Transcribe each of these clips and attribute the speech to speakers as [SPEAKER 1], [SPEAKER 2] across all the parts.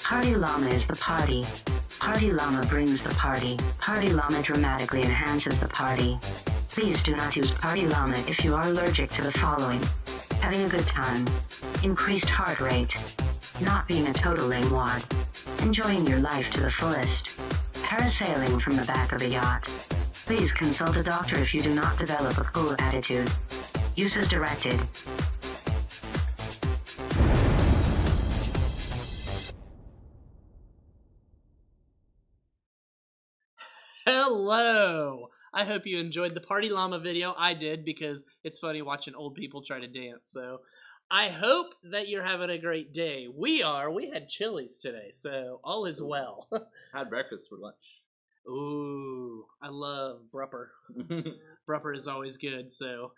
[SPEAKER 1] Party llama is the party. Party llama brings the party. Party llama dramatically enhances the party. Please do not use party llama if you are allergic to the following: having a good time, increased heart rate, not being a total lame-wad, enjoying your life to the fullest, parasailing from the back of a yacht. Please consult a doctor if you do not develop a cool attitude. Use as directed.
[SPEAKER 2] Hello! I hope you enjoyed the Party Llama video. I did, because it's funny watching old people try to dance. So I hope that you're having a great day. We are. We had Chili's today, so all is well.
[SPEAKER 3] I had breakfast for lunch.
[SPEAKER 2] Ooh, I love Brupper. Brupper is always good. So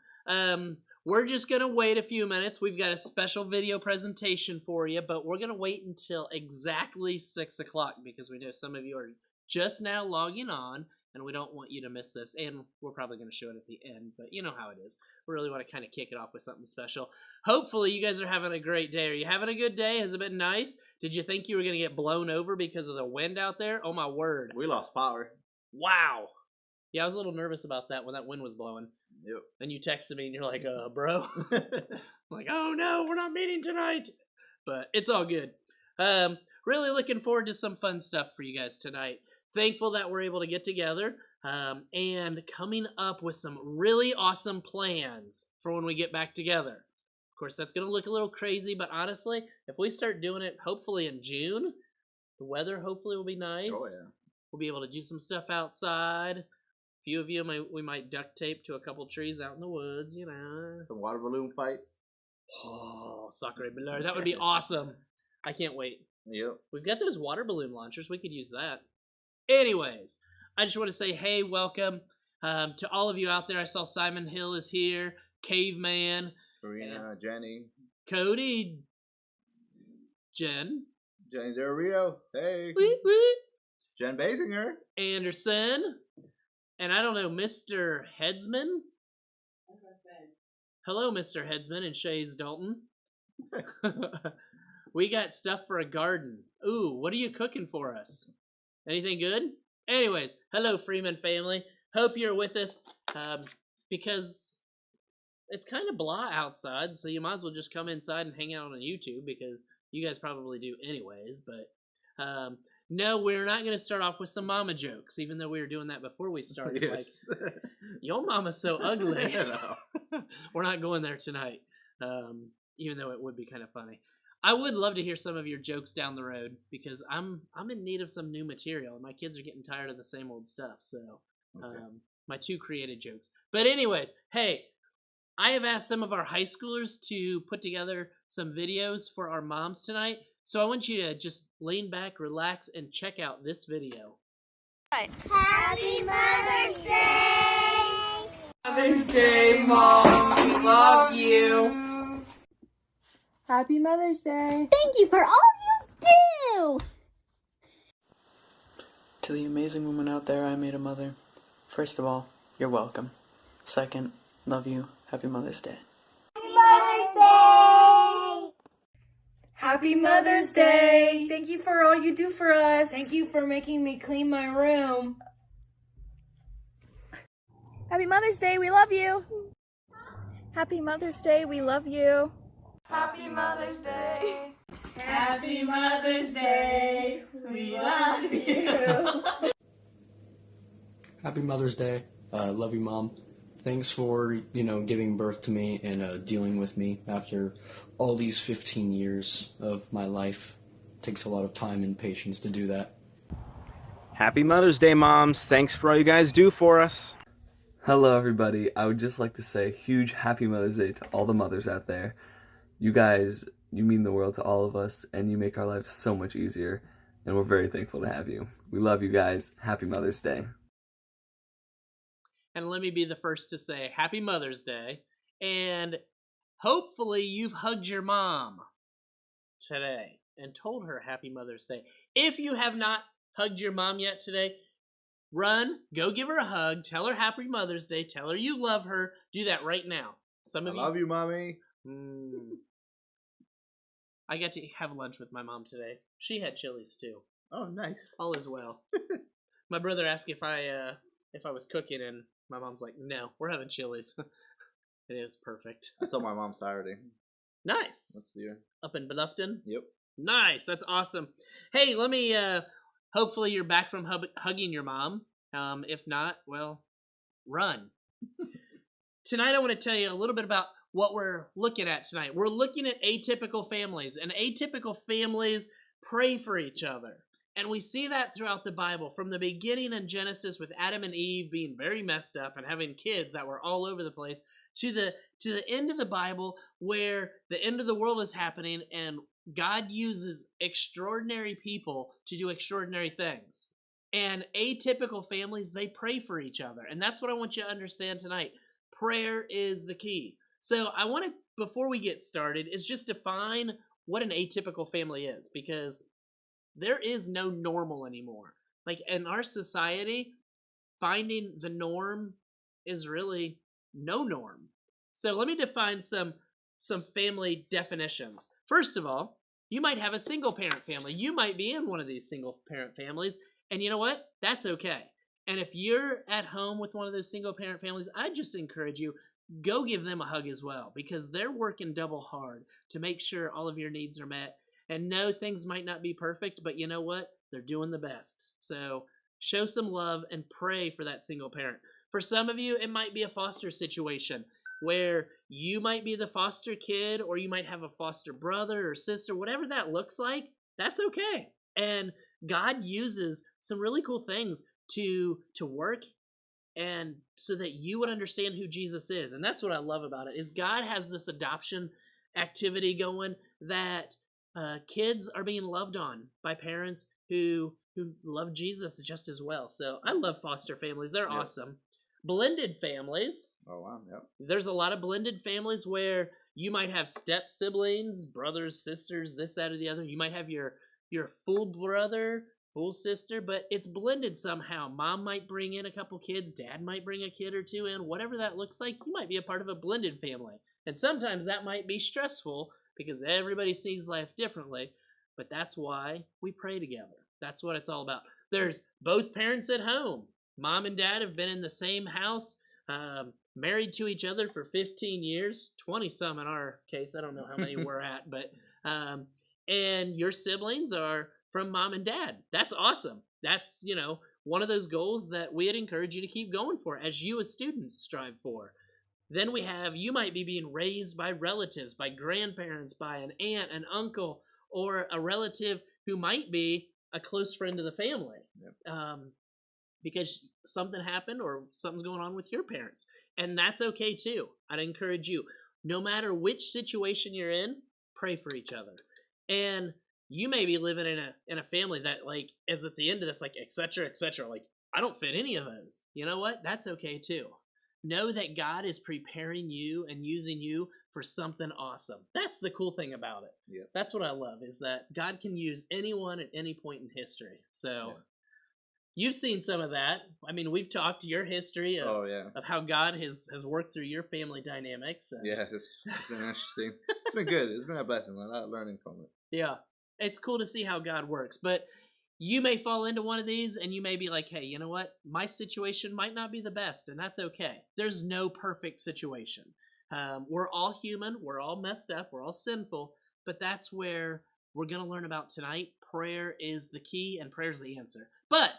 [SPEAKER 2] we're just going to wait a few minutes. We've got a special video presentation for you, but we're going to wait until exactly 6 o'clock because we know some of you are just now logging on, and we don't want you to miss this, and we're probably going to show it at the end, but you know how it is. We really want to kind of kick it off with something special. Hopefully you guys are having a great day. Are you having a good day? Has it been nice? Did you think you were going to get blown over because of the wind out there? Oh my word.
[SPEAKER 3] We lost power.
[SPEAKER 2] Wow. Yeah, I was a little nervous about that when that wind was blowing.
[SPEAKER 3] Yep.
[SPEAKER 2] And you texted me and you're like, bro. I'm like, oh no, we're not meeting tonight. But it's all good. Really looking forward to some fun stuff for you guys tonight. Thankful that we're able to get together and coming up with some really awesome plans for when we get back together. Of course, that's going to look a little crazy, but honestly, if we start doing it hopefully in June, the weather hopefully will be nice.
[SPEAKER 3] Oh, yeah.
[SPEAKER 2] We'll be able to do some stuff outside. A few of you, we might duct tape to a couple trees out in the woods, you know.
[SPEAKER 3] Some water balloon fights.
[SPEAKER 2] Oh, sacre bleu. That would be awesome. I can't wait.
[SPEAKER 3] Yep.
[SPEAKER 2] We've got those water balloon launchers. We could use that. Anyways, I just want to say, hey, welcome to all of you out there. I saw Simon Hill is here, Caveman,
[SPEAKER 3] Marina, Jenny,
[SPEAKER 2] Cody, Jen,
[SPEAKER 3] Jenny Del Rio, hey,
[SPEAKER 2] whoop, whoop,
[SPEAKER 3] Jen Basinger,
[SPEAKER 2] Anderson, and I don't know, Mr. Headsman. Hello, Mr. Headsman and Shays Dalton. We got stuff for a garden. Ooh, what are you cooking for us? Anything good? Anyways, hello Freeman family. Hope you're with us because it's kind of blah outside, so you might as well just come inside and hang out on YouTube because you guys probably do anyways. But no, we're not going to start off with some mama jokes, even though we were doing that before we started.
[SPEAKER 3] Yes.
[SPEAKER 2] Like, your mama's so ugly.
[SPEAKER 3] No.
[SPEAKER 2] We're not going there tonight, even though it would be kind of funny. I would love to hear some of your jokes down the road because I'm in need of some new material and my kids are getting tired of the same old stuff. So my two created jokes. But anyways, hey, I have asked some of our high schoolers to put together some videos for our moms tonight. So I want you to just lean back, relax, and check out this video.
[SPEAKER 4] Happy Mother's Day!
[SPEAKER 5] Mother's Day, Mom. We love you.
[SPEAKER 6] Happy Mother's Day.
[SPEAKER 4] Thank you for all you do!
[SPEAKER 7] To the amazing woman out there I made a mother, first of all, you're welcome. Second, love you. Happy Mother's Day.
[SPEAKER 4] Happy Mother's Day!
[SPEAKER 5] Happy Mother's Day. Thank you for all you do for us. Thank you for making me clean my room.
[SPEAKER 6] Happy Mother's Day, we love you. Happy Mother's Day, we love you.
[SPEAKER 5] Happy Mother's Day. Happy Mother's Day. We love you.
[SPEAKER 8] Happy Mother's Day. Love you, Mom. Thanks for, giving birth to me and dealing with me after all these 15 years of my life. It takes a lot of time and patience to do that.
[SPEAKER 9] Happy Mother's Day, Moms. Thanks for all you guys do for us.
[SPEAKER 10] Hello, everybody. I would just like to say a huge Happy Mother's Day to all the mothers out there. You guys, you mean the world to all of us, and you make our lives so much easier, and we're very thankful to have you. We love you guys. Happy Mother's Day.
[SPEAKER 2] And let me be the first to say Happy Mother's Day. And hopefully you've hugged your mom today and told her Happy Mother's Day. If you have not hugged your mom yet today, run, go give her a hug, tell her Happy Mother's Day, tell her you love her. Do that right now.
[SPEAKER 3] I love you, Mommy.
[SPEAKER 2] I got to have lunch with my mom today. She had Chili's too.
[SPEAKER 3] Oh, nice.
[SPEAKER 2] All is well. My brother asked if I was cooking, and my mom's like, "No, we're having Chili's." It is perfect.
[SPEAKER 3] I saw my mom Saturday.
[SPEAKER 2] Nice.
[SPEAKER 3] Let's see her.
[SPEAKER 2] Up in Bluffton?
[SPEAKER 3] Yep.
[SPEAKER 2] Nice. That's awesome. Hey, let me, hopefully you're back from hugging your mom. If not, well, run. Tonight I want to tell you a little bit about what we're looking at tonight. We're looking at atypical families, and atypical families pray for each other. And we see that throughout the Bible, from the beginning in Genesis with Adam and Eve being very messed up and having kids that were all over the place, to the end of the Bible where the end of the world is happening and God uses extraordinary people to do extraordinary things. And atypical families, they pray for each other. And that's what I want you to understand tonight. Prayer is the key. So I want to, before we get started, is just define what an atypical family is, because there is no normal anymore. Like in our society, finding the norm is really no norm. So let me define some family definitions. First of all, you might have a single parent family. You might be in one of these single parent families, and you know what? That's okay. And if you're at home with one of those single parent families, I just encourage you, go give them a hug as well, because they're working double hard to make sure all of your needs are met. And no, things might not be perfect, but you know what? They're doing the best. So show some love and pray for that single parent. For some of you, it might be a foster situation where you might be the foster kid, or you might have a foster brother or sister, whatever that looks like, that's okay. And God uses some really cool things to work, and so that you would understand who Jesus is. And that's what I love about it, is God has this adoption activity going that kids are being loved on by parents who love Jesus just as well. So I love foster families. They're awesome. Blended families.
[SPEAKER 3] Oh, wow. Yep.
[SPEAKER 2] There's a lot of blended families where you might have step siblings, brothers, sisters, this, that, or the other. You might have your full brother, full sister, but it's blended somehow. Mom might bring in a couple kids, dad might bring a kid or two in. Whatever that looks like, you might be a part of a blended family. And sometimes that might be stressful because everybody sees life differently, but that's why we pray together. That's what it's all about. There's both parents at home. Mom and dad have been in the same house, married to each other for 15 years, 20 some in our case. I don't know how many we're at, but and your siblings are from mom and dad. That's awesome. That's, one of those goals that we'd encourage you to keep going for as you as students strive for. Then we have, you might be being raised by relatives, by grandparents, by an aunt, an uncle, or a relative who might be a close friend of the family. Yep. Because something happened or something's going on with your parents. And that's okay too. I'd encourage you, no matter which situation you're in, pray for each other. And you may be living in a family that is at the end of this, et cetera, et cetera. I don't fit any of those. You know what? That's okay too. Know that God is preparing you and using you for something awesome. That's the cool thing about it.
[SPEAKER 3] Yeah.
[SPEAKER 2] That's what I love, is that God can use anyone at any point in history. So you've seen some of that. I mean, we've talked your history of how God has worked through your family dynamics.
[SPEAKER 3] Yeah, it's been interesting. It's been good. It's been a blessing. A lot of learning from it.
[SPEAKER 2] Yeah. It's cool to see how God works. But you may fall into one of these and you may be like, hey, you know what? My situation might not be the best, and that's okay. There's no perfect situation. We're all human. We're all messed up. We're all sinful. But that's where we're going to learn about tonight. Prayer is the key, and prayer is the answer. But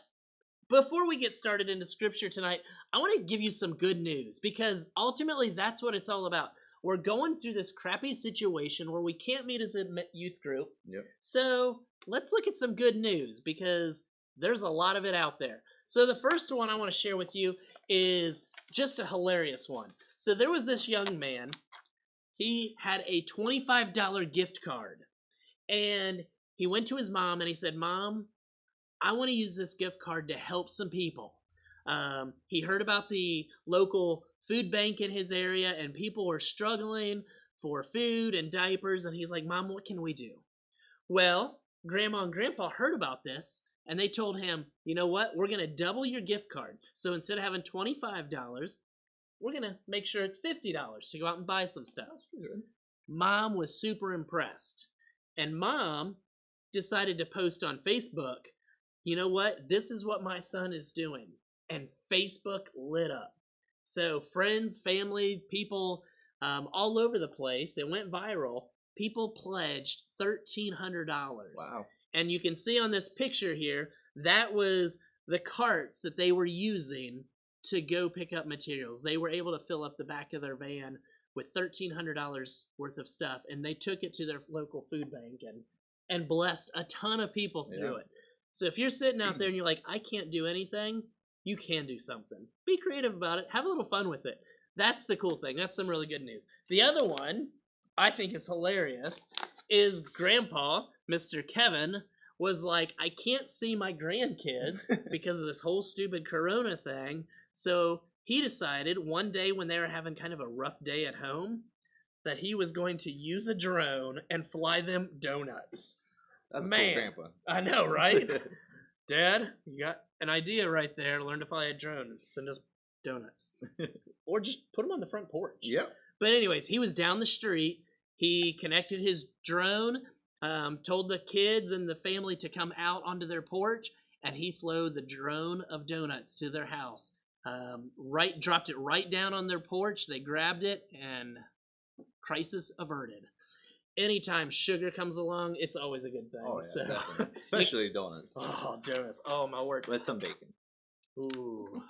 [SPEAKER 2] before we get started into scripture tonight, I want to give you some good news, because ultimately that's what it's all about. We're going through this crappy situation where we can't meet as a youth group.
[SPEAKER 3] Yep.
[SPEAKER 2] So let's look at some good news, because there's a lot of it out there. So the first one I want to share with you is just a hilarious one. So there was this young man. He had a $25 gift card, and he went to his mom and he said, "Mom, I want to use this gift card to help some people." He heard about the local food bank in his area, and people were struggling for food and diapers, and he's like, "Mom, what can we do?" Well, Grandma and Grandpa heard about this, and they told him, "You know what? We're going to double your gift card. So instead of having $25, we're going to make sure it's $50 to go out and buy some stuff." Mom was super impressed. And Mom decided to post on Facebook, you know what? This is what my son is doing. And Facebook lit up. So friends, family, people all over the place. It went viral. People pledged $1,300.
[SPEAKER 3] Wow.
[SPEAKER 2] And you can see on this picture here, that was the carts that they were using to go pick up materials. They were able to fill up the back of their van with $1,300 worth of stuff, and they took it to their local food bank and blessed a ton of people through it. So if you're sitting out there and you're like, I can't do anything, you can do something. Be creative about it. Have a little fun with it. That's the cool thing. That's some really good news. The other one I think is hilarious is Grandpa, Mr. Kevin, was like, I can't see my grandkids because of this whole stupid corona thing. So he decided one day when they were having kind of a rough day at home that he was going to use a drone and fly them donuts.
[SPEAKER 3] That's
[SPEAKER 2] Man,
[SPEAKER 3] cool, Grandpa.
[SPEAKER 2] I know, right? Dad, you got an idea right there. Learn to fly a drone and send us donuts. Or just put them on the front porch.
[SPEAKER 3] Yep.
[SPEAKER 2] But anyways, he was down the street. He connected his drone, told the kids and the family to come out onto their porch, and he flew the drone of donuts to their house. Dropped it right down on their porch. They grabbed it, and crisis averted. Anytime sugar comes along, it's always a good thing.
[SPEAKER 3] Oh, yeah,
[SPEAKER 2] so.
[SPEAKER 3] definitely. Especially donuts.
[SPEAKER 2] Oh, donuts. Oh, my word.
[SPEAKER 3] With some bacon.
[SPEAKER 2] Ooh.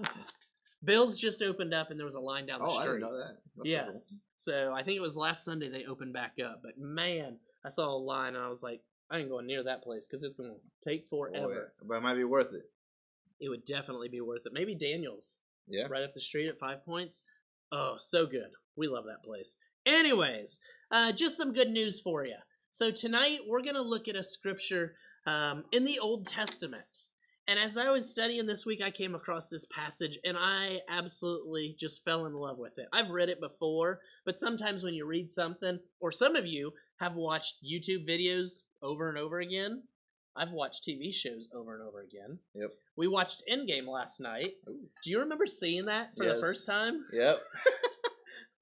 [SPEAKER 2] Bill's just opened up, and there was a line down the street.
[SPEAKER 3] I didn't know that. That's
[SPEAKER 2] Yes. So I think it was last Sunday they opened back up. But man, I saw a line, and I was like, I ain't going near that place because it's going to take forever.
[SPEAKER 3] cool. Oh, yeah. But it might be worth it.
[SPEAKER 2] It would definitely be worth it. Maybe Daniel's.
[SPEAKER 3] Yeah.
[SPEAKER 2] Right up the street at 5 Points. Oh, so good. We love that place. Anyways, just some good news for you. So tonight we're going to look at a scripture in the Old Testament. And as I was studying this week, I came across this passage, and I absolutely just fell in love with it. I've read it before, but sometimes when you read something, or some of you have watched YouTube videos over and over again. I've watched TV shows over and over again.
[SPEAKER 3] Yep.
[SPEAKER 2] We watched Endgame last night. Ooh. Do you remember seeing that for the first time?
[SPEAKER 3] Yep.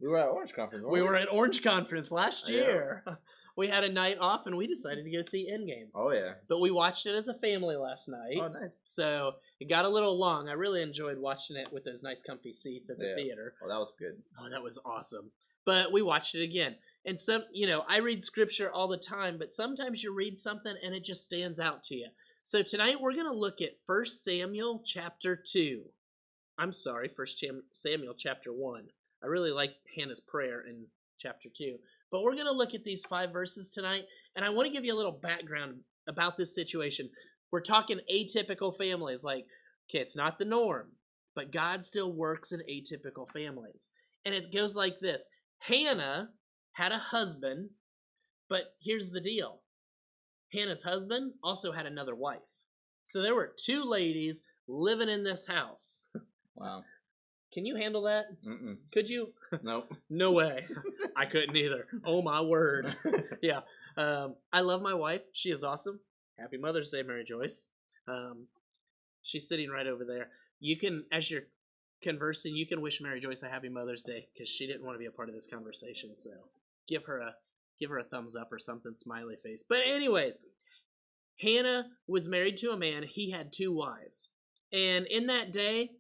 [SPEAKER 3] We were at Orange Conference.
[SPEAKER 2] We were at Orange Conference last year. Yeah. We had a night off, and we decided to go see Endgame.
[SPEAKER 3] Oh, yeah.
[SPEAKER 2] But we watched it as a family last night.
[SPEAKER 3] Oh, nice.
[SPEAKER 2] So it got a little long. I really enjoyed watching it with those nice comfy seats at the theater.
[SPEAKER 3] Oh, that was good.
[SPEAKER 2] Oh, that was awesome. But we watched it again. And some, I read scripture all the time, but sometimes you read something and it just stands out to you. So tonight we're going to look at 1 Samuel chapter 2. I'm sorry, 1 Samuel chapter 1. I really like Hannah's prayer in chapter 2. But we're going to look at these 5 verses tonight, and I want to give you a little background about this situation. We're talking atypical families. Like, okay, it's not the norm, but God still works in atypical families. And it goes like this. Hannah had a husband, but here's the deal. Hannah's husband also had another wife. So there were 2 ladies living in this house.
[SPEAKER 3] Wow.
[SPEAKER 2] Can you handle that?
[SPEAKER 3] Mm-mm.
[SPEAKER 2] Could you?
[SPEAKER 3] Nope.
[SPEAKER 2] No way. I couldn't either. Oh, my word. Yeah. I love my wife. She is awesome. Happy Mother's Day, Mary Joyce. She's sitting right over there. You can, as you're conversing, you can wish Mary Joyce a happy Mother's Day because she didn't want to be a part of this conversation. So give her a thumbs up or something, smiley face. But anyways, Hannah was married to a man. He had 2 wives. And in that day,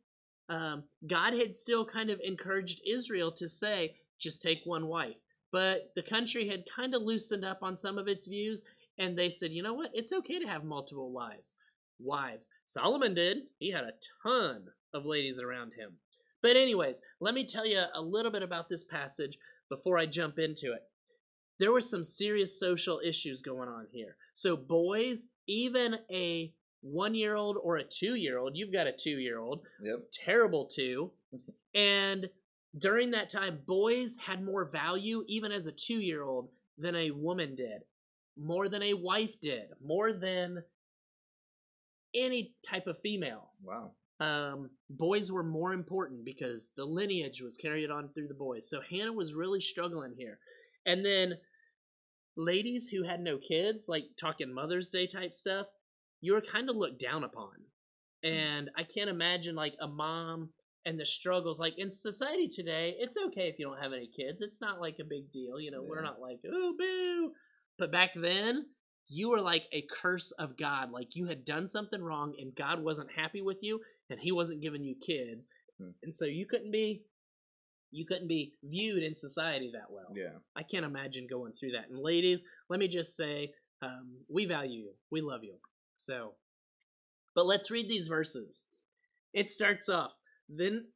[SPEAKER 2] God had still kind of encouraged Israel to say, just take 1 wife. But the country had kind of loosened up on some of its views, and they said, you know what? It's okay to have multiple wives. Solomon did. He had a ton of ladies around him. But anyways, let me tell you a little bit about this passage before I jump into it. There were some serious social issues going on here. So boys, even a 1-year-old or a 2-year-old, you've got a 2-year-old,
[SPEAKER 3] yep.
[SPEAKER 2] Terrible 2, and during that time, boys had more value, even as a 2-year-old, than a woman did, more than a wife did, more than any type of female.
[SPEAKER 3] Wow.
[SPEAKER 2] Boys were more important because the lineage was carried on through the boys. So Hannah was really struggling here. And then ladies who had no kids, like talking Mother's Day type stuff, you were kind of looked down upon. And I can't imagine like a mom and the struggles. Like in society today, it's okay if you don't have any kids. It's not like a big deal. We're not like, oh, boo. But back then, you were like a curse of God. Like you had done something wrong and God wasn't happy with you and he wasn't giving you kids. And so you couldn't be viewed in society that well.
[SPEAKER 3] Yeah.
[SPEAKER 2] I can't imagine going through that. And ladies, let me just say, we value you. We love you. So, but let's read these verses. It starts off, then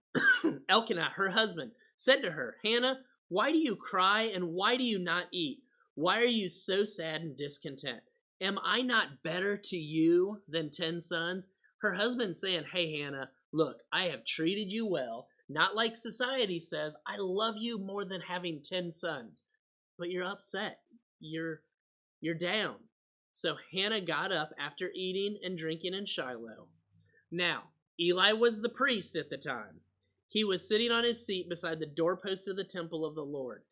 [SPEAKER 2] Elkanah, her husband, said to her, Hannah, why do you cry and why do you not eat? Why are you so sad and discontent? Am I not better to you than 10 sons? Her husband saying, hey, Hannah, look, I have treated you well. Not like society says, I love you more than having 10 sons. But you're upset. You're down. So Hannah got up after eating and drinking in Shiloh. Now, Eli was the priest at the time. He was sitting on his seat beside the doorpost of the temple of the Lord.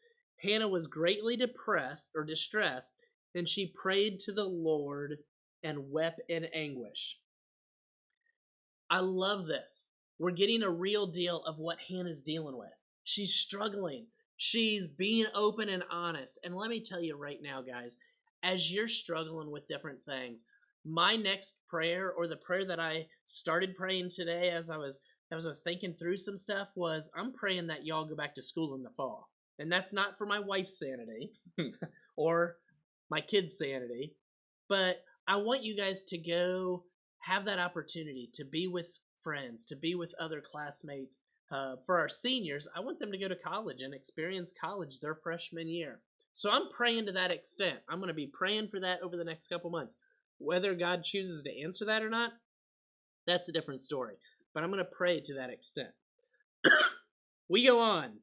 [SPEAKER 2] Hannah was greatly distressed, and she prayed to the Lord and wept in anguish. I love this. We're getting a real deal of what Hannah's dealing with. She's struggling. She's being open and honest. And let me tell you right now, guys, as you're struggling with different things, my next prayer, or the prayer that I started praying today as I was thinking through some stuff, was I'm praying that y'all go back to school in the fall. And that's not for my wife's sanity or my kids' sanity, but I want you guys to go have that opportunity to be with friends, to be with other classmates. For our seniors, I want them to go to college and experience college their freshman year. So I'm praying to that extent. I'm going to be praying for that over the next couple months. Whether God chooses to answer that or not, that's a different story. But I'm going to pray to that extent. We go on.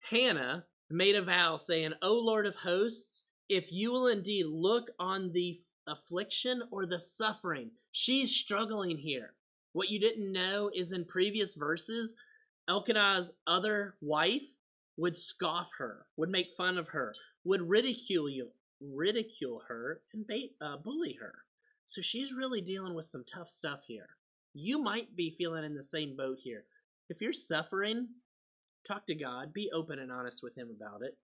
[SPEAKER 2] Hannah made a vow saying, O Lord of hosts, if you will indeed look on the affliction or the suffering, she's struggling here. What you didn't know is in previous verses, Elkanah's other wife would scoff her, would make fun of her, would ridicule her, and bully her. So she's really dealing with some tough stuff here. You might be feeling in the same boat here. If you're suffering, talk to God, be open and honest with him about it.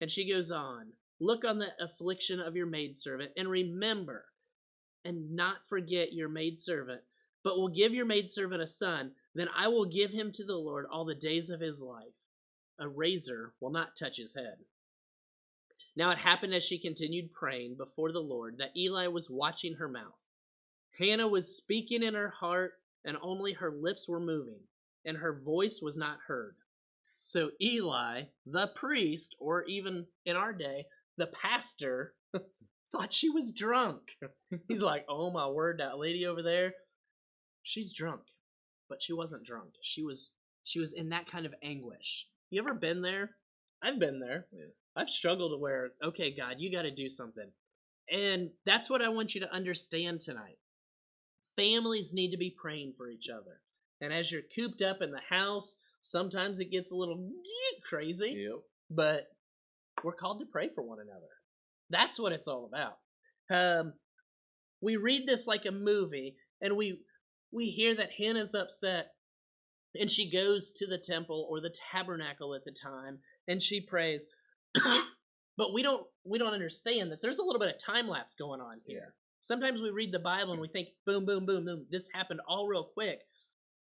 [SPEAKER 2] And she goes on, look on the affliction of your maidservant, and remember, and not forget your maidservant, but will give your maidservant a son, then I will give him to the Lord all the days of his life. A razor will not touch his head. Now it happened as she continued praying before the Lord that Eli was watching her mouth. Hannah was speaking in her heart, and only her lips were moving, and her voice was not heard. So Eli, the priest, or even in our day, the pastor, thought she was drunk. He's like, oh my word, that lady over there, she's drunk. But she wasn't drunk. She was in that kind of anguish. You ever been there? I've been there. Yeah. I've struggled to where, okay, God, you got to do something. And that's what I want you to understand tonight. Families need to be praying for each other. And as you're cooped up in the house, sometimes it gets a little crazy. Yep. But we're called to pray for one another. That's what it's all about. We read this like a movie, and we hear that Hannah's upset, and she goes to the temple or the tabernacle at the time, and she prays. But we don't understand that there's a little bit of time lapse going on here. Sometimes we read the Bible and we think, boom, boom, boom, boom, this happened all real quick,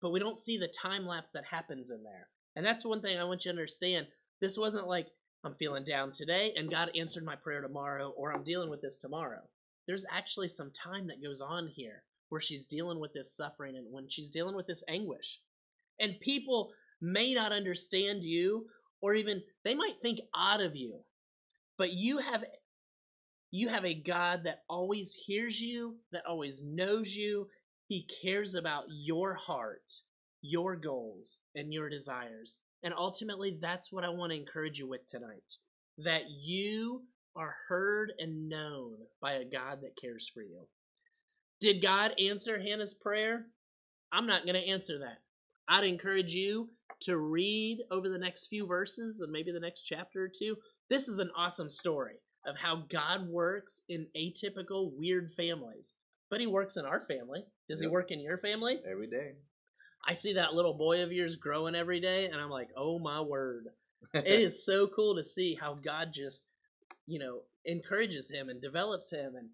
[SPEAKER 2] but we don't see the time lapse that happens in there. And that's one thing I want you to understand. This wasn't like, I'm feeling down today and God answered my prayer tomorrow, or I'm dealing with this tomorrow. There's actually some time that goes on here where she's dealing with this suffering and when she's dealing with this anguish. And people may not understand you, or even they might think odd of you, but you have a God that always hears you, that always knows you. He cares about your heart, your goals, and your desires. And ultimately, that's what I want to encourage you with tonight, that you are heard and known by a God that cares for you. Did God answer Hannah's prayer? I'm not going to answer that. I'd encourage you to read over the next few verses and maybe the next chapter or two. This is an awesome story of how God works in atypical, weird families. But he works in our family. Does he work in your family?
[SPEAKER 3] Every day.
[SPEAKER 2] I see that little boy of yours growing every day, and I'm like, oh my word. It is so cool to see how God just encourages him and develops him, and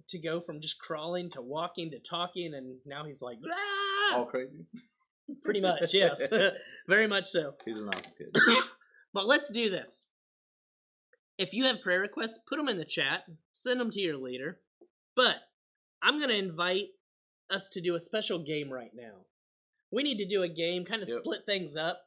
[SPEAKER 2] to go from just crawling to walking to talking, and now he's like, ah!
[SPEAKER 3] All crazy.
[SPEAKER 2] Pretty much, yes. Very much so.
[SPEAKER 3] He's an awesome kid.
[SPEAKER 2] But let's do this. If you have prayer requests, put them in the chat. Send them to your leader. But I'm going to invite us to do a special game right now. We need to do a game, kind of split things up.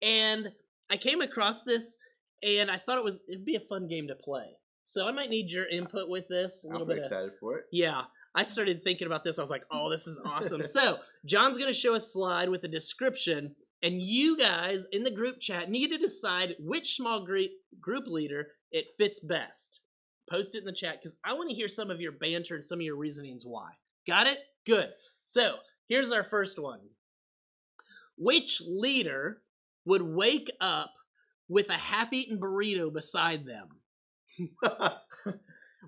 [SPEAKER 2] And I came across this, and I thought it'd be a fun game to play. So I might need your input with this.
[SPEAKER 3] I'm excited for it.
[SPEAKER 2] Yeah. I started thinking about this. I was like, oh, this is awesome. So John's going to show a slide with a description, and you guys in the group chat need to decide which small group leader it fits best. Post it in the chat because I want to hear some of your banter and some of your reasonings why. Got it? Good. So here's our first one. Which leader would wake up with a half-eaten burrito beside them?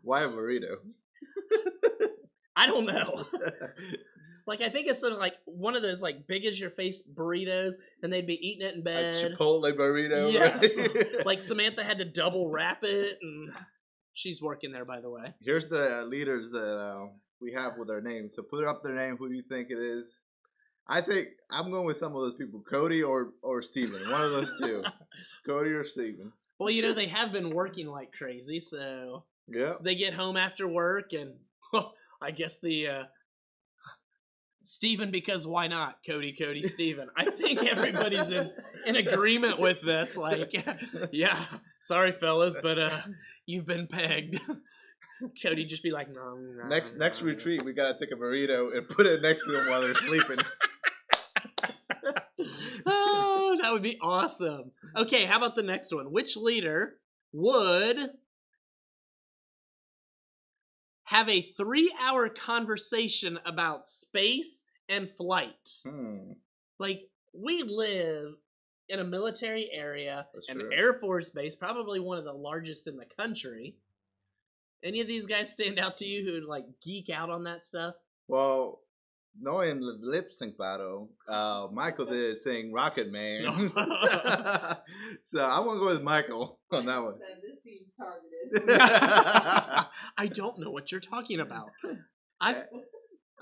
[SPEAKER 3] Why a burrito?
[SPEAKER 2] I don't know. Like, I think it's sort of like one of those, like, big-as-your-face burritos, and they'd be eating it in bed.
[SPEAKER 3] A Chipotle burrito.
[SPEAKER 2] Yes. Like, Samantha had to double wrap it, and she's working there, by the way.
[SPEAKER 3] Here's the leaders that we have with our names. So put up their name. Who do you think it is? I think I'm going with some of those people. Cody or Steven. One of those two. Cody or Steven.
[SPEAKER 2] Well, they have been working like crazy, so they get home after work, and I guess the Steven, because why not? Cody, Steven. I think everybody's in agreement with this. Like, yeah, sorry, fellas, but you've been pegged. Cody just be like, no.
[SPEAKER 3] Next retreat, we gotta take a burrito and put it next to them while they're sleeping.
[SPEAKER 2] Oh, that would be awesome. Okay, how about the next one? Which leader would have a 3-hour conversation about space and flight? Like, we live in a military area, an Air Force base, probably one of the largest in the country. Any of these guys stand out to you who like geek out on that stuff?
[SPEAKER 3] Well, knowing the lip sync battle, Michael did sing Rocket Man. So I'm going to go with Michael on that one.
[SPEAKER 11] This seems targeted.
[SPEAKER 2] I don't know what you're talking about.
[SPEAKER 3] I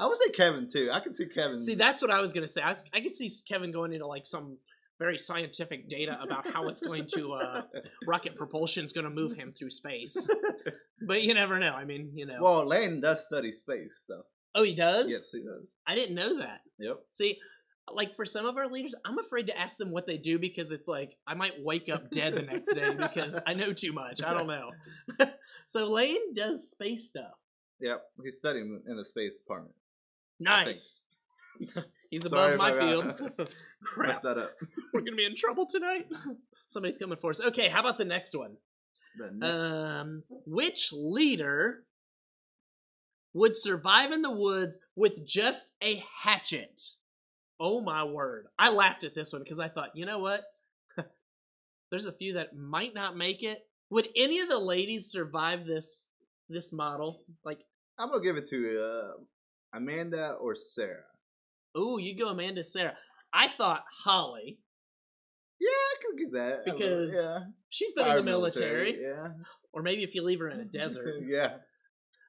[SPEAKER 3] would say Kevin, too. I can see Kevin.
[SPEAKER 2] See, that's what I was going to say. I could see Kevin going into like some very scientific data about how it's going to, rocket propulsion is going to move him through space. But you never know. I mean,
[SPEAKER 3] Well, Lane does study space stuff.
[SPEAKER 2] Oh, he does?
[SPEAKER 3] Yes, he does.
[SPEAKER 2] I didn't know that.
[SPEAKER 3] Yep.
[SPEAKER 2] See, like for some of our leaders, I'm afraid to ask them what they do because it's like I might wake up dead the next day because I know too much. I don't know. So Lane does space stuff.
[SPEAKER 3] Yep, he's studying in the space department.
[SPEAKER 2] Nice. He's above my field. Crap.
[SPEAKER 3] Messed that up.
[SPEAKER 2] We're gonna be in trouble tonight. Somebody's coming for us. Okay, how about the next one? Which leader would survive in the woods with just a hatchet? Oh my word. I laughed at this one because I thought, you know what? There's a few that might not make it. Would any of the ladies survive this model? Like,
[SPEAKER 3] I'm going to give it to Amanda or Sarah.
[SPEAKER 2] Ooh, you go Amanda, Sarah. I thought Holly.
[SPEAKER 3] Yeah, I could give that.
[SPEAKER 2] Because she's been in the military.
[SPEAKER 3] Yeah.
[SPEAKER 2] Or maybe if you leave her in a desert.
[SPEAKER 3] Yeah.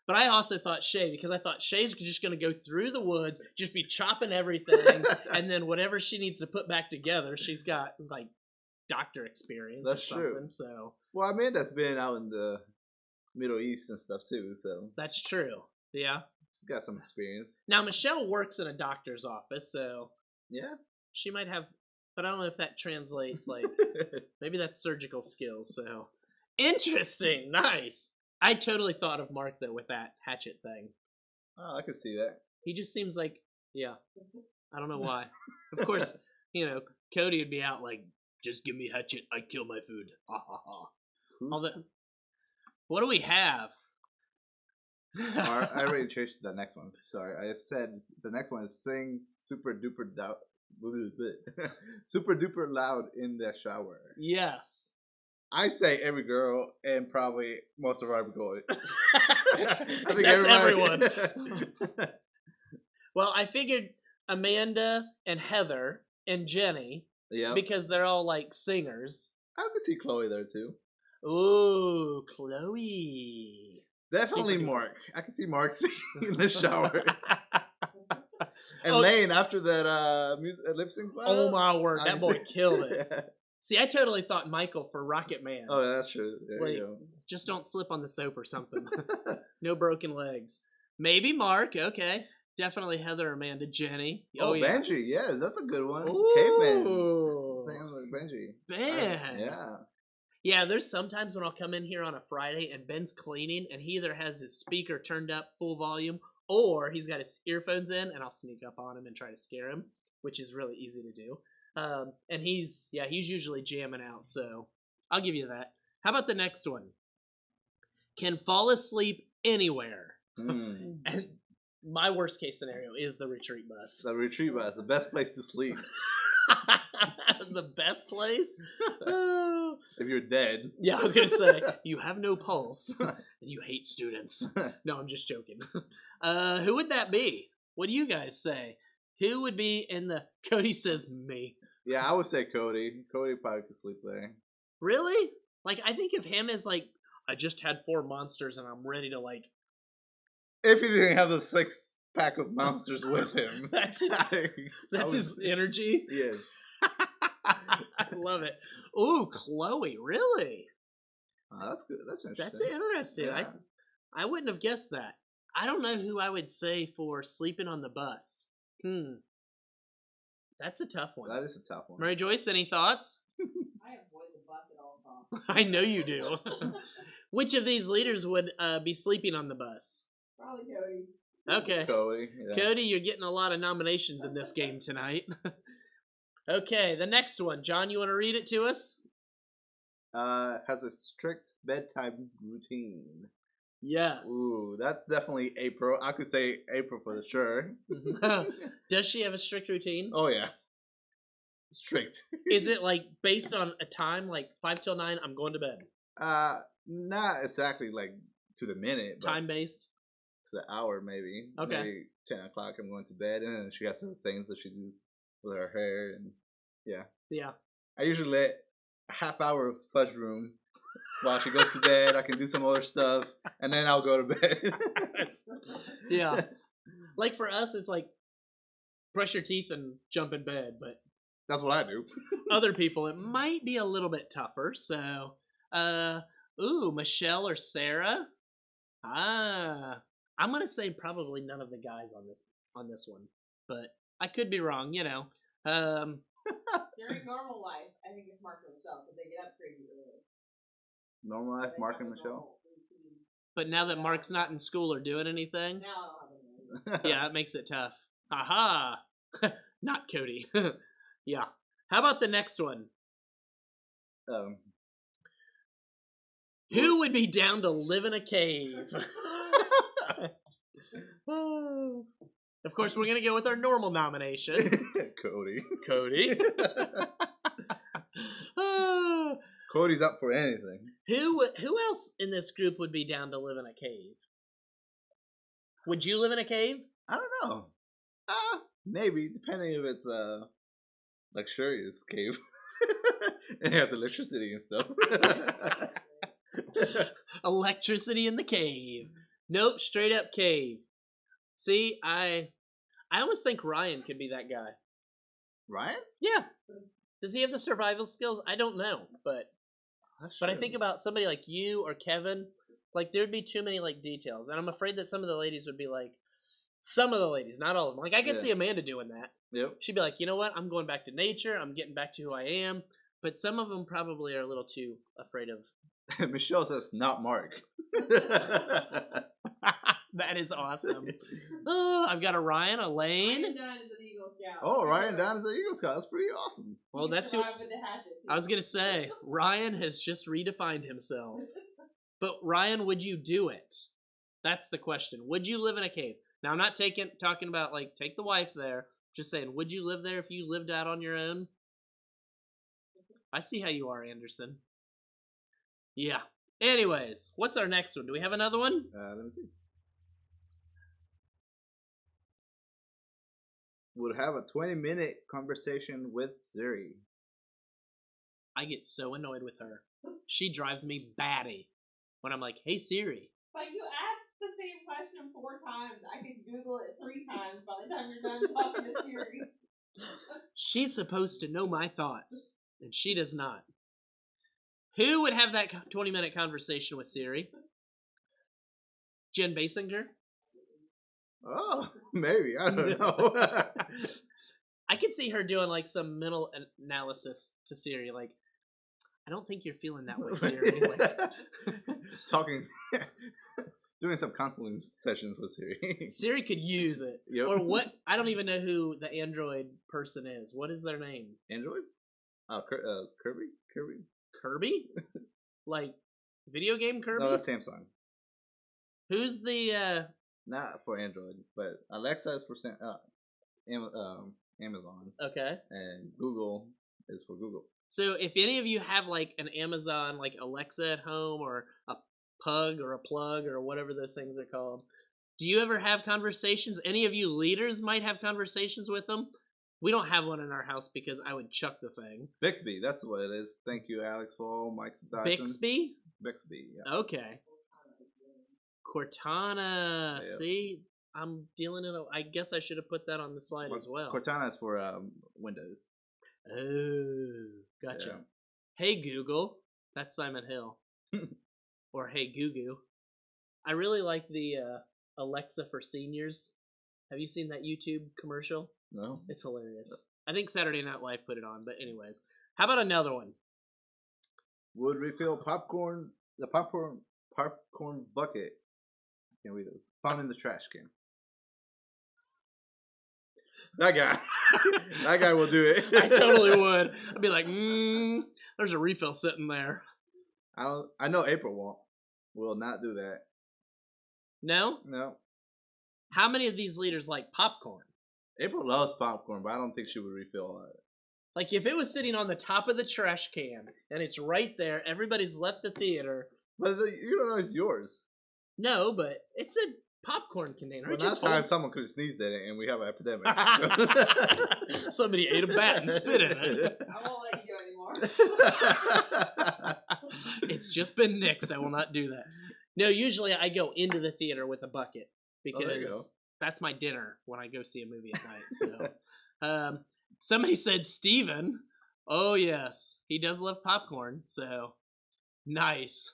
[SPEAKER 2] But I also thought Shay, because I thought Shay's just going to go through the woods, just be chopping everything, and then whatever she needs to put back together, she's got, like, doctor experience
[SPEAKER 3] That's
[SPEAKER 2] or something.
[SPEAKER 3] True.
[SPEAKER 2] So.
[SPEAKER 3] Well, Amanda's been out in the Middle East and stuff, too, so.
[SPEAKER 2] That's true. Yeah.
[SPEAKER 3] She's got some experience.
[SPEAKER 2] Now, Michelle works in a doctor's office, so.
[SPEAKER 3] Yeah.
[SPEAKER 2] She might have, but I don't know if that translates, like, maybe that's surgical skills, so. Interesting. Nice. I totally thought of Mark, though, with that hatchet thing.
[SPEAKER 3] Oh, I could see that.
[SPEAKER 2] He just seems like, yeah. I don't know why. Of course, Cody would be out like, just give me a hatchet, I kill my food. Ha ha ha. What do we have?
[SPEAKER 3] I already changed the next one. Sorry. I said the next one is sing super duper super duper loud in the shower.
[SPEAKER 2] Yes.
[SPEAKER 3] I say every girl and probably most of our boys. I think
[SPEAKER 2] that's everyone. Well, I figured Amanda and Heather and Jenny, because they're all like singers.
[SPEAKER 3] I could see Chloe there too.
[SPEAKER 2] Ooh, Chloe.
[SPEAKER 3] Definitely
[SPEAKER 2] Super duper.
[SPEAKER 3] Mark. I can see Mark in the shower. And
[SPEAKER 2] Oh.
[SPEAKER 3] Lane after that lip sync.
[SPEAKER 2] Oh my word, that boy killed it.
[SPEAKER 3] Yeah.
[SPEAKER 2] See, I totally thought Michael for Rocket Man.
[SPEAKER 3] Oh, that's true. There you go.
[SPEAKER 2] Just don't slip on the soap or something. No broken legs. Maybe Mark. Okay. Definitely Heather, Amanda, Jenny.
[SPEAKER 3] Oh,
[SPEAKER 2] yeah.
[SPEAKER 3] Benji. Yes, that's a good one.
[SPEAKER 2] Ooh.
[SPEAKER 3] Caveman. Same like Benji.
[SPEAKER 2] Ben.
[SPEAKER 3] Yeah.
[SPEAKER 2] Yeah, there's sometimes when I'll come in here on a Friday and Ben's cleaning and he either has his speaker turned up full volume or he's got his earphones in and I'll sneak up on him and try to scare him, which is really easy to do. And he's usually jamming out, so I'll give you that. How about the next one? Can fall asleep anywhere.
[SPEAKER 3] Mm.
[SPEAKER 2] And my worst case scenario is the retreat bus.
[SPEAKER 3] The retreat bus, the best place to sleep.
[SPEAKER 2] The best place?
[SPEAKER 3] If you're dead.
[SPEAKER 2] Yeah, I was going to say, you have no pulse and you hate students. No, I'm just joking. Who would that be? What do you guys say? Who would be in the... Cody says me.
[SPEAKER 3] Yeah, I would say Cody. Cody probably could sleep there.
[SPEAKER 2] Really? Like, I think of him as like, I just had 4 monsters and I'm ready to like...
[SPEAKER 3] If he didn't have the 6-pack of monsters with him.
[SPEAKER 2] That's his energy?
[SPEAKER 3] Yes.
[SPEAKER 2] I love it. Ooh, Chloe, really?
[SPEAKER 3] Oh, that's good. That's interesting.
[SPEAKER 2] That's interesting.
[SPEAKER 3] Yeah.
[SPEAKER 2] I wouldn't have guessed that. I don't know who I would say for sleeping on the bus. That's a tough one.
[SPEAKER 3] That is a tough one.
[SPEAKER 2] Mary Joyce, any thoughts?
[SPEAKER 11] I avoid the bus at all costs.
[SPEAKER 2] I know you do. Which of these leaders would be sleeping on the bus?
[SPEAKER 11] Probably Cody.
[SPEAKER 2] Okay.
[SPEAKER 3] Cody. Yeah.
[SPEAKER 2] Cody, you're getting a lot of nominations in this game tonight. Okay, the next one. John, you want to read it to us?
[SPEAKER 3] Has a strict bedtime routine.
[SPEAKER 2] Yes.
[SPEAKER 3] Ooh, that's definitely April. I could say April for sure.
[SPEAKER 2] Does she have a strict routine?
[SPEAKER 3] Oh, yeah. Strict.
[SPEAKER 2] Is it like based on a time, like 5 till 9, I'm going to bed?
[SPEAKER 3] Not exactly like to the minute. But
[SPEAKER 2] Time based?
[SPEAKER 3] to the hour, maybe.
[SPEAKER 2] Okay.
[SPEAKER 3] Maybe 10 o'clock I'm going to bed, and then she has some things that she does with her hair, and yeah.
[SPEAKER 2] Yeah.
[SPEAKER 3] I usually let a half hour of fudge room while she goes to bed. I can do some other stuff, and then I'll go to bed.
[SPEAKER 2] Yeah. Like for us, it's like brush your teeth and jump in bed, but
[SPEAKER 3] that's what I do.
[SPEAKER 2] Other people, it might be a little bit tougher. So, Michelle or Sarah? I'm gonna say probably none of the guys on this one, but I could be wrong. You know.
[SPEAKER 11] During normal life, I think it's Mark and Michelle because they get up crazy early.
[SPEAKER 3] Normal life, Mark and Michelle.
[SPEAKER 2] But now that Mark's not in school or doing anything,
[SPEAKER 11] Now I don't have any.
[SPEAKER 2] yeah, it makes it tough. Aha! Not Cody. Yeah. How about the next one? Who would be down to live in a cave? Of course, we're going to go with our normal nomination.
[SPEAKER 3] Cody.
[SPEAKER 2] Cody.
[SPEAKER 3] Cody's up for anything.
[SPEAKER 2] Who else in this group would be down to live in a cave? Would you live in a cave?
[SPEAKER 3] I don't know. Maybe, depending if it's luxurious cave. And it has electricity and stuff.
[SPEAKER 2] Electricity in the cave. Nope, straight up cave. See, I almost think Ryan could be that guy.
[SPEAKER 3] Ryan?
[SPEAKER 2] Yeah. Does he have the survival skills? I don't know, but I think about somebody like you or Kevin, like there'd be too many like details, and I'm afraid that some of the ladies would be like, some of the ladies, not all of them. Like I could see Amanda doing that.
[SPEAKER 3] Yep.
[SPEAKER 2] She'd be like, you know what? I'm going back to nature. I'm getting back to who I am. But some of them probably are a little too afraid of.
[SPEAKER 3] Michelle says, not Mark.
[SPEAKER 2] That is awesome. Oh, I've got a Ryan, a Lane.
[SPEAKER 11] Ryan Dunn is an Eagle Scout.
[SPEAKER 3] Oh, Ryan Dunn is an Eagle Scout. That's pretty awesome.
[SPEAKER 2] Well, that's who. I was gonna say Ryan has just redefined himself. But Ryan, would you do it? That's the question. Would you live in a cave? Now, I'm not talking about like take the wife there. Just saying, would you live there if you lived out on your own? I see how you are, Anderson. Yeah. Anyways, what's our next one? Do we have another one?
[SPEAKER 3] Let me see. Would have a 20-minute conversation with Siri.
[SPEAKER 2] I get so annoyed with her. She drives me batty when I'm like, hey Siri.
[SPEAKER 11] But you asked the same question 4 times. I could Google it 3 times by the time you're done talking to Siri.
[SPEAKER 2] She's supposed to know my thoughts, and she does not. Who would have that 20-minute conversation with Siri? Jen Basinger?
[SPEAKER 3] Oh, maybe. I don't know.
[SPEAKER 2] I could see her doing like some mental analysis to Siri, like, I don't think you're feeling that way, Siri. Like,
[SPEAKER 3] Talking, doing some counseling sessions with Siri.
[SPEAKER 2] Siri could use it.
[SPEAKER 3] Yep.
[SPEAKER 2] Or what? I don't even know who the Android person is. What is their name?
[SPEAKER 3] Android? Kirby?
[SPEAKER 2] Kirby? Like, video game Kirby?
[SPEAKER 3] No, that's Samsung.
[SPEAKER 2] Who's the,
[SPEAKER 3] Not for Android, but Alexa is for Amazon.
[SPEAKER 2] Okay.
[SPEAKER 3] And Google is for Google.
[SPEAKER 2] So if any of you have like an Amazon, like Alexa at home, or a Pug or a Plug or whatever those things are called, do you ever have conversations? Any of you leaders might have conversations with them. We don't have one in our house because I would chuck the thing.
[SPEAKER 3] Bixby, that's what it is. Thank you, Alex Fall, Mike Dyson.
[SPEAKER 2] Bixby?
[SPEAKER 3] Bixby, yeah.
[SPEAKER 2] Okay. Cortana.
[SPEAKER 3] Yeah.
[SPEAKER 2] See, I'm dealing in I guess I should have put that on the slide as well.
[SPEAKER 3] Cortana is for Windows.
[SPEAKER 2] Oh, gotcha.
[SPEAKER 3] Yeah.
[SPEAKER 2] Hey Google. That's Simon Hill. Or Hey Goo. I really like the Alexa for seniors. Have you seen that YouTube commercial?
[SPEAKER 3] No.
[SPEAKER 2] It's hilarious. I think Saturday Night Live put it on, but anyways. How about another one?
[SPEAKER 3] Would refill popcorn, the popcorn bucket. I can't read it. Found in the trash can. That guy. That guy will do it.
[SPEAKER 2] I totally would. I'd be like, there's a refill sitting there.
[SPEAKER 3] I know April will not do that.
[SPEAKER 2] No?
[SPEAKER 3] No.
[SPEAKER 2] How many of these leaders like popcorn?
[SPEAKER 3] April loves popcorn, but I don't think she would refill it.
[SPEAKER 2] Like, if it was sitting on the top of the trash can, and it's right there, everybody's left the theater.
[SPEAKER 3] But you don't know it's yours.
[SPEAKER 2] No, but it's a popcorn container.
[SPEAKER 3] Well, that time someone could have sneezed in it, and we have an epidemic.
[SPEAKER 2] Somebody ate a bat and spit in it.
[SPEAKER 11] I won't let you do anymore.
[SPEAKER 2] It's just been nixed. I will not do that. No, usually I go into the theater with a bucket because that's my dinner when I go see a movie at night. So, somebody said Steven. Oh, yes. He does love popcorn, so nice.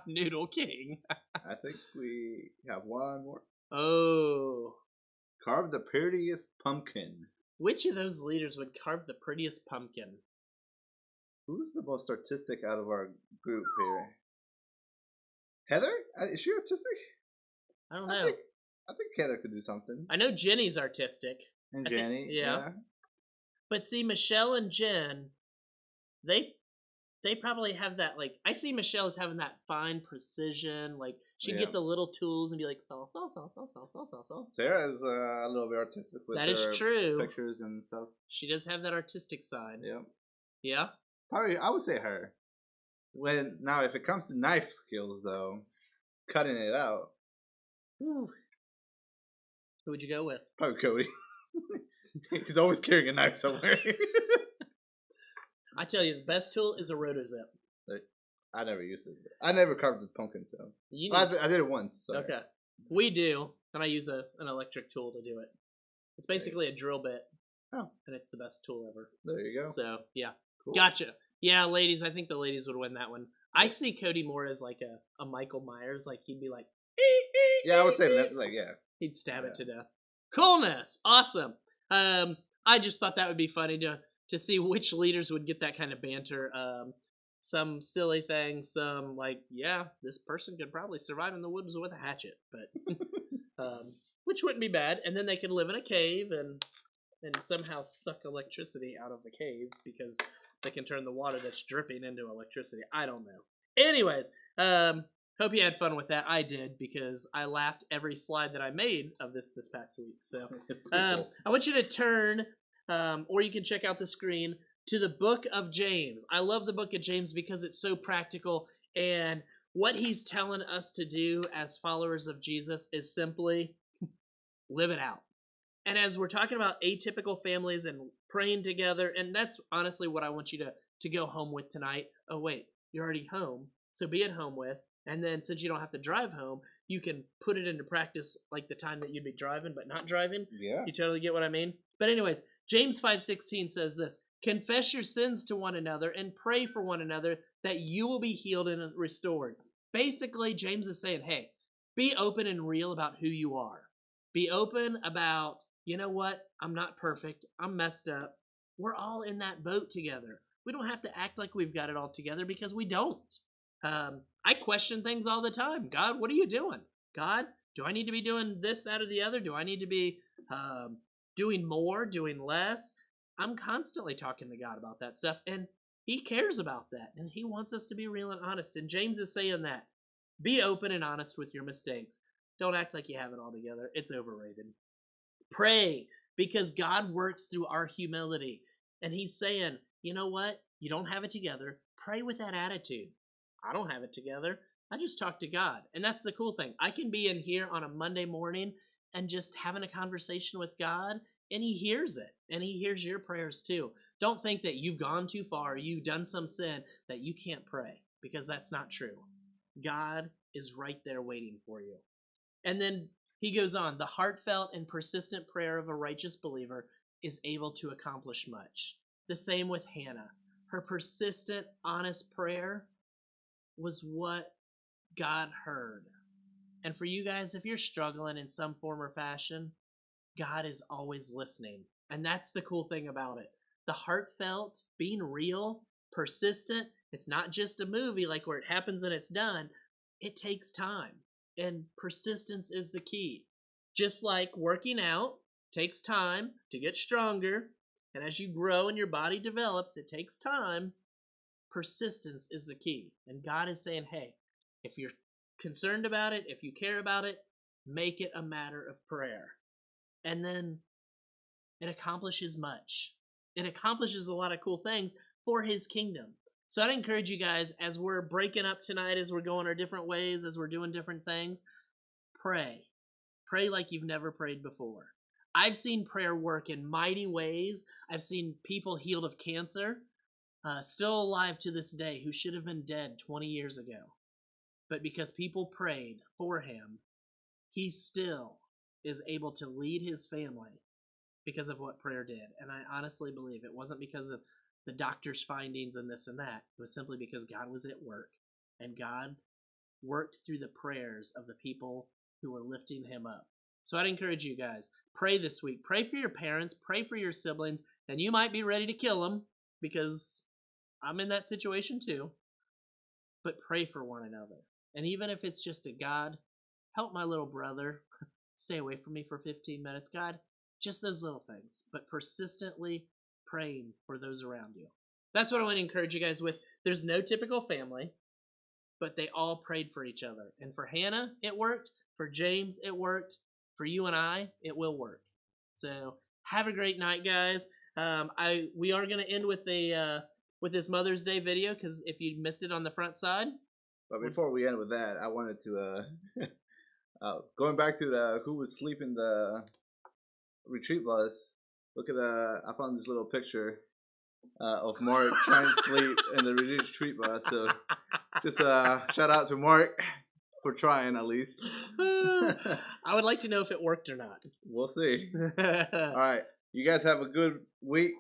[SPEAKER 2] Noodle King.
[SPEAKER 3] I think we have one more.
[SPEAKER 2] Oh.
[SPEAKER 3] Carve the prettiest pumpkin.
[SPEAKER 2] Which of those leaders would carve the prettiest pumpkin?
[SPEAKER 3] Who's the most artistic out of our group here? Heather? Is she artistic?
[SPEAKER 2] I don't know.
[SPEAKER 3] I think Heather could do something.
[SPEAKER 2] I know Jenny's artistic.
[SPEAKER 3] And Jenny,
[SPEAKER 2] yeah. But see, Michelle and Jen, they probably have that, like, I see Michelle as having that fine precision, like, she'd get the little tools and be like, saw.
[SPEAKER 3] Sarah's a little bit artistic with
[SPEAKER 2] that is true.
[SPEAKER 3] Pictures and stuff.
[SPEAKER 2] She does have that artistic side.
[SPEAKER 3] Yeah.
[SPEAKER 2] Yeah?
[SPEAKER 3] Probably, I would say her. Now, if it comes to knife skills, though, cutting it out.
[SPEAKER 2] Whew. Who would you go with?
[SPEAKER 3] Probably Cody. He's always carrying a knife somewhere.
[SPEAKER 2] I tell you, the best tool is a rotozip.
[SPEAKER 3] I never used it. I never carved the pumpkin, so. I did it once. So.
[SPEAKER 2] Okay. We do, and I use an electric tool to do it. It's basically a drill bit.
[SPEAKER 3] Oh.
[SPEAKER 2] And it's the best tool ever.
[SPEAKER 3] There you go.
[SPEAKER 2] So, yeah.
[SPEAKER 3] Cool.
[SPEAKER 2] Gotcha. Yeah, ladies, I think the ladies would win that one. I see Cody more as like a Michael Myers. Like, he'd be like,
[SPEAKER 3] yeah, I would say that. Like, yeah.
[SPEAKER 2] He'd stab it to death. Coolness. Awesome. I just thought that would be funny to see which leaders would get that kind of banter. Some silly thing, some like, yeah, this person could probably survive in the woods with a hatchet, but which wouldn't be bad. And then they could live in a cave and somehow suck electricity out of the cave because they can turn the water that's dripping into electricity. I don't know. Anyways, hope you had fun with that. I did, because I laughed every slide that I made of this past week. So I want you to turn, or you can check out the screen, to the book of James. I love the book of James because it's so practical, and what he's telling us to do as followers of Jesus is simply live it out. And as we're talking about atypical families and praying together, and that's honestly what I want you to go home with tonight. Oh, wait, you're already home, so be at home with. And then since you don't have to drive home, you can put it into practice like the time that you'd be driving but not driving.
[SPEAKER 3] Yeah.
[SPEAKER 2] You totally get what I mean? But anyways, James 5:16 says this, confess your sins to one another and pray for one another that you will be healed and restored. Basically, James is saying, hey, be open and real about who you are. Be open about, you know what? I'm not perfect. I'm messed up. We're all in that boat together. We don't have to act like we've got it all together because we don't. I question things all the time. God, what are you doing? God, do I need to be doing this, that, or the other? Do I need to be doing more, doing less? I'm constantly talking to God about that stuff, and he cares about that, and he wants us to be real and honest, and James is saying that. Be open and honest with your mistakes. Don't act like you have it all together. It's overrated. Pray, because God works through our humility, and he's saying, you know what? You don't have it together. Pray with that attitude. I don't have it together. I just talk to God, and that's the cool thing. I can be in here on a Monday morning and just having a conversation with God, and he hears it, and he hears your prayers too. Don't think that you've gone too far, you've done some sin, that you can't pray, because that's not true. God is right there waiting for you. And then he goes on, the heartfelt and persistent prayer of a righteous believer is able to accomplish much. The same with Hannah. Her persistent, honest prayer was what God heard. And for you guys, if you're struggling in some form or fashion, God is always listening. And that's the cool thing about it. The heartfelt, being real, persistent, it's not just a movie like where it happens and it's done. It takes time. And persistence is the key. Just like working out takes time to get stronger. And as you grow and your body develops, it takes time. Persistence is the key. And God is saying, hey, if you're concerned about it, if you care about it, make it a matter of prayer. And then it accomplishes much. It accomplishes a lot of cool things for his kingdom. So I'd encourage you guys, as we're breaking up tonight, as we're going our different ways, as we're doing different things, pray. Pray like you've never prayed before. I've seen prayer work in mighty ways. I've seen people healed of cancer, still alive to this day, who should have been dead 20 years ago. But because people prayed for him, he still is able to lead his family because of what prayer did. And I honestly believe it wasn't because of the doctor's findings and this and that. It was simply because God was at work, and God worked through the prayers of the people who were lifting him up. So I'd encourage you guys, pray this week. Pray for your parents, pray for your siblings, and you might be ready to kill them, because I'm in that situation too. But pray for one another. And even if it's just a God, help my little brother stay away from me for 15 minutes. God, just those little things, but persistently praying for those around you. That's what I want to encourage you guys with. There's no typical family, but they all prayed for each other. And for Hannah, it worked. For James, it worked. For you and I, it will work. So have a great night, guys. We are going to end with this Mother's Day video, because if you missed it on the front side.
[SPEAKER 3] But before we end with that, I wanted to going back to who was sleeping the retreat bus. Look at I found this little picture of Mark trying to sleep in the retreat bus. So just shout out to Mark for trying at least.
[SPEAKER 2] I would like to know if it worked or not.
[SPEAKER 3] We'll see. All right, you guys have a good week.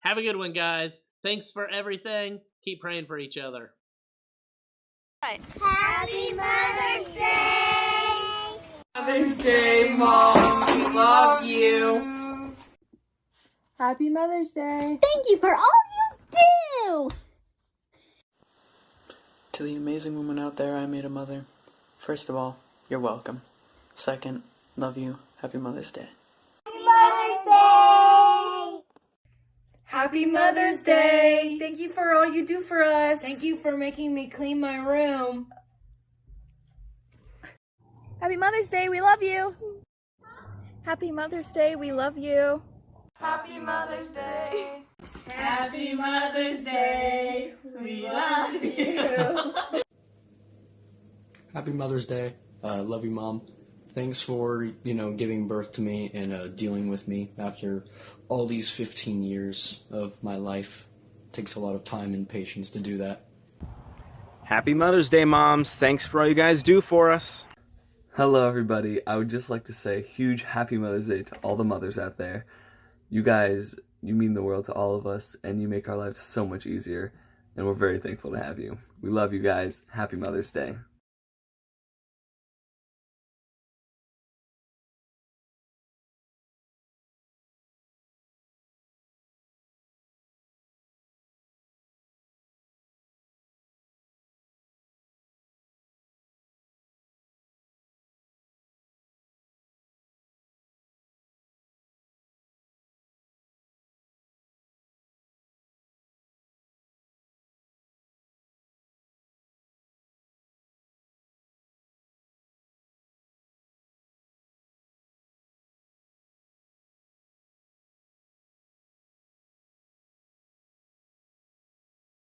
[SPEAKER 2] Have a good one, guys. Thanks for everything. Keep praying for each other.
[SPEAKER 4] Happy Mother's Day!
[SPEAKER 5] Mother's Day, Mom. We love you.
[SPEAKER 6] Happy Mother's Day.
[SPEAKER 4] Thank you for all you do!
[SPEAKER 7] To the amazing woman out there I made a mother, first of all, you're welcome. Second, love you. Happy Mother's Day.
[SPEAKER 4] Happy Mother's Day!
[SPEAKER 5] Happy Mother's Day. Thank you for all you do for us. Thank you for making me clean my room.
[SPEAKER 6] Happy Mother's Day, we love you. Happy Mother's Day, we love you.
[SPEAKER 5] Happy Mother's Day. Happy Mother's Day. We love you.
[SPEAKER 8] Happy Mother's Day. Love you, Mom. Thanks for, giving birth to me and dealing with me after all these 15 years of my life. takes a lot of time and patience to do that.
[SPEAKER 9] Happy Mother's Day, moms. Thanks for all you guys do for us.
[SPEAKER 10] Hello, everybody. I would just like to say a huge Happy Mother's Day to all the mothers out there. You guys, you mean the world to all of us, and you make our lives so much easier, and we're very thankful to have you. We love you guys. Happy Mother's Day.